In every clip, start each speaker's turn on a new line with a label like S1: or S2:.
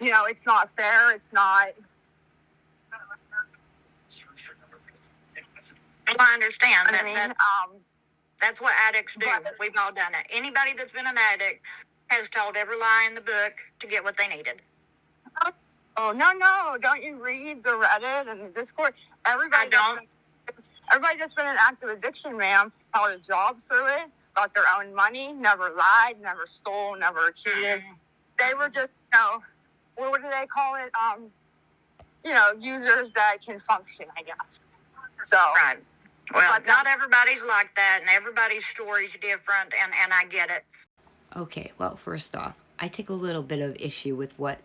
S1: it's not fair. It's not.
S2: Well, I understand that's what addicts do. We've all done it. Anybody that's been an addict has told every lie in the book to get what they needed.
S1: Oh, no. Don't you read the Reddit and the Discord? Everybody that's been in active addiction, ma'am, held a job through it, got their own money, never lied, never stole, never cheated. Mm-hmm. They were just, what do they call it? Users that can function, I guess. So.
S2: Right. Well, not everybody's like that, and everybody's story's different, and I get it.
S3: Okay, well, first off, I take a little bit of issue with what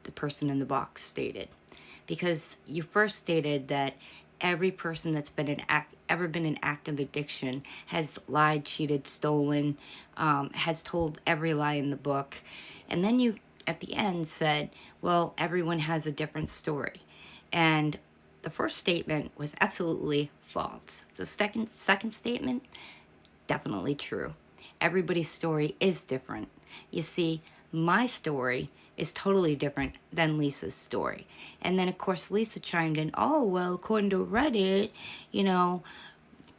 S3: the person in the box stated. Because you first stated that every person that's ever been in active addiction has lied, cheated, stolen, has told every lie in the book. And then you, at the end, said, well, everyone has a different story. And the first statement was absolutely false. The second statement, definitely true. Everybody's story is different. You see, my story is totally different than Lisa's story. And then, of course, Lisa chimed in, oh, well, according to Reddit,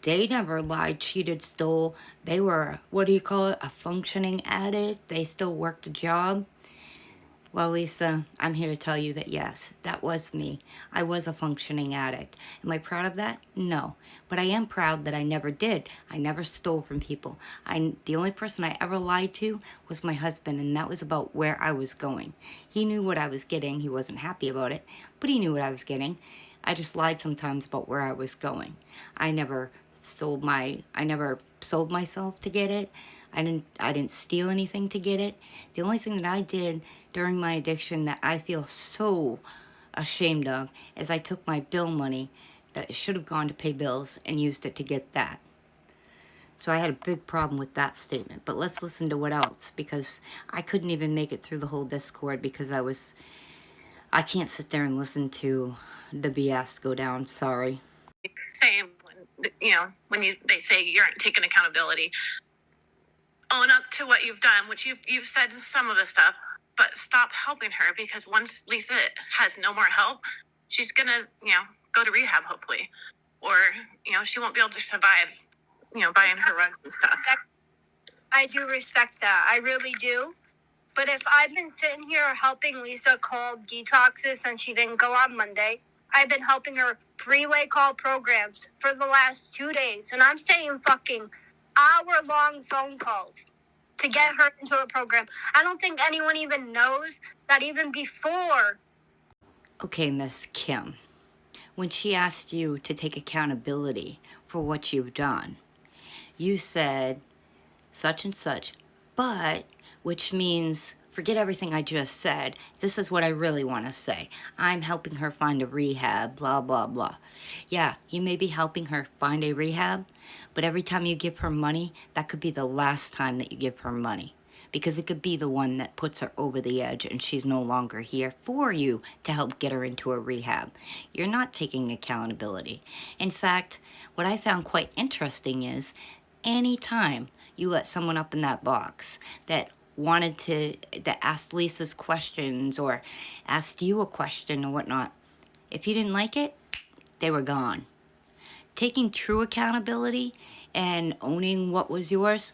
S3: they never lied, cheated, stole. They were, a functioning addict. They still worked a job. Well, Lisa, I'm here to tell you that yes, that was me. I was a functioning addict. Am I proud of that? No. But I am proud that I never did. I never stole from people. The only person I ever lied to was my husband, and that was about where I was going. He knew what I was getting. He wasn't happy about it, but he knew what I was getting. I just lied sometimes about where I was going. I never sold myself to get it. I didn't steal anything to get it. The only thing that I did during my addiction that I feel so ashamed of is I took my bill money that it should have gone to pay bills and used it to get that. So I had a big problem with that statement. But let's listen to what else, because I couldn't even make it through the whole Discord because I can't sit there and listen to the BS go down. Sorry.
S4: Say when they say you aren't taking accountability, own up to what you've done, which you've said some of the stuff, but stop helping her, because once Lisa has no more help, she's gonna go to rehab hopefully, or she won't be able to survive buying her rugs and stuff.
S5: I do respect that, I really do. But if I've been sitting here helping Lisa call detoxes and she didn't go on Monday, I've been helping her 3-way call programs for the last 2 days, and I'm saying fucking hour-long phone calls to get her into a program. I don't think anyone even knows that even before.
S3: Okay, Miss Kim, when she asked you to take accountability for what you've done, you said such and such, but, which means, forget everything I just said. This is what I really want to say. I'm helping her find a rehab, blah, blah, blah. Yeah, you may be helping her find a rehab, but every time you give her money, that could be the last time that you give her money, because it could be the one that puts her over the edge and she's no longer here for you to help get her into a rehab. You're not taking accountability. In fact, what I found quite interesting is any time you let someone up in that box that asked Lisa's questions or asked you a question or whatnot, if you didn't like it, they were gone. Taking true accountability and owning what was yours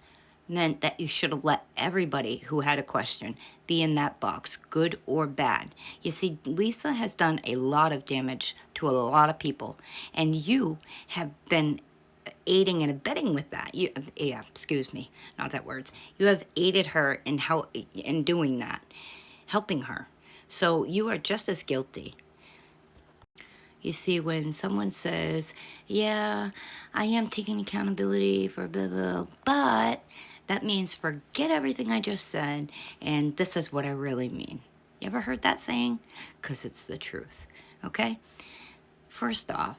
S3: meant that you should have let everybody who had a question be in that box, good or bad. You see, Lisa has done a lot of damage to a lot of people, and you have been aiding and abetting with that. You have aided her in doing that, helping her. So you are just as guilty. You see, when someone says, yeah, I am taking accountability for blah, blah, but that means forget everything I just said, and this is what I really mean. You ever heard that saying? Because it's the truth, okay? First off,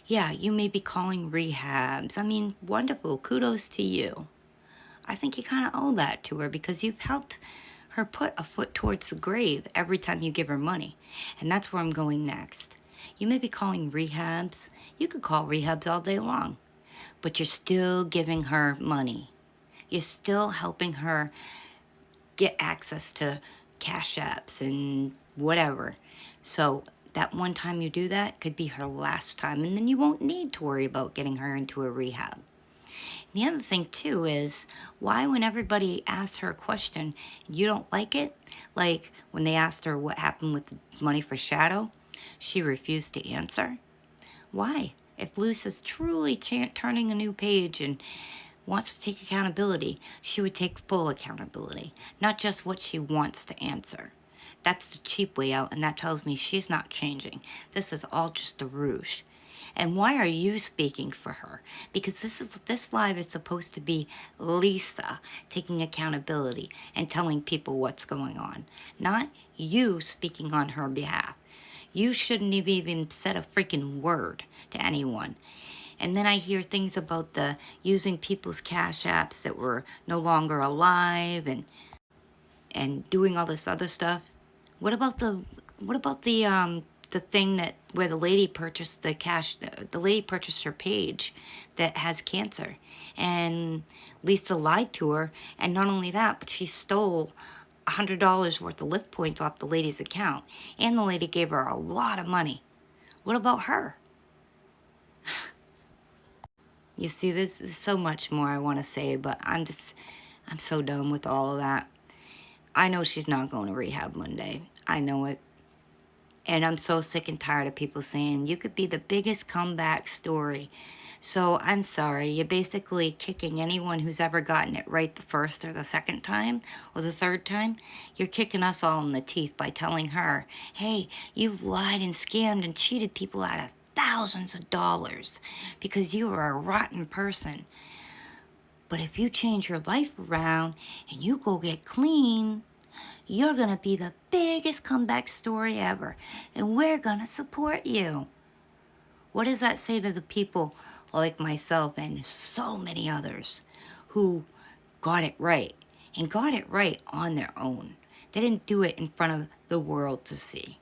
S3: yeah, you may be calling rehabs. I mean, wonderful, kudos to you. I think you kind of owe that to her because you've helped her put a foot towards the grave every time you give her money. And that's where I'm going next. You may be calling rehabs. You could call rehabs all day long, but you're still giving her money. You're still helping her get access to cash apps and whatever. So that one time you do that could be her last time, and then you won't need to worry about getting her into a rehab. The other thing too is, why when everybody asks her a question, you don't like it? Like when they asked her what happened with the money for Shadow, she refused to answer. Why? If Lisa's truly turning a new page and wants to take accountability, she would take full accountability, not just what she wants to answer. That's the cheap way out, and that tells me she's not changing. This is all just a rouge. And why are you speaking for her? Because this live is supposed to be Lisa taking accountability and telling people what's going on, not you speaking on her behalf. You shouldn't have even said a freaking word to anyone. And then I hear things about the using people's cash apps that were no longer alive and doing all this other stuff. What about the thing that where the lady purchased the lady purchased her page that has cancer, and Lisa lied to her, and not only that, but she stole $100 worth of Lyft points off the lady's account, and the lady gave her a lot of money. What about her? You see, there's so much more I want to say, but I'm so done with all of that. I know she's not going to rehab Monday. I know it. And I'm so sick and tired of people saying, you could be the biggest comeback story. So I'm sorry, you're basically kicking anyone who's ever gotten it right the first or the second time or the third time. You're kicking us all in the teeth by telling her, hey, you've lied and scammed and cheated people out of thousands of dollars because you are a rotten person. But if you change your life around and you go get clean, you're gonna be the biggest comeback story ever, and we're gonna support you. What does that say to the people like myself and so many others who got it right, and got it right on their own? They didn't do it in front of the world to see.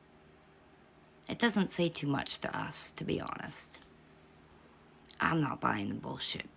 S3: It doesn't say too much to us, to be honest. I'm not buying the bullshit.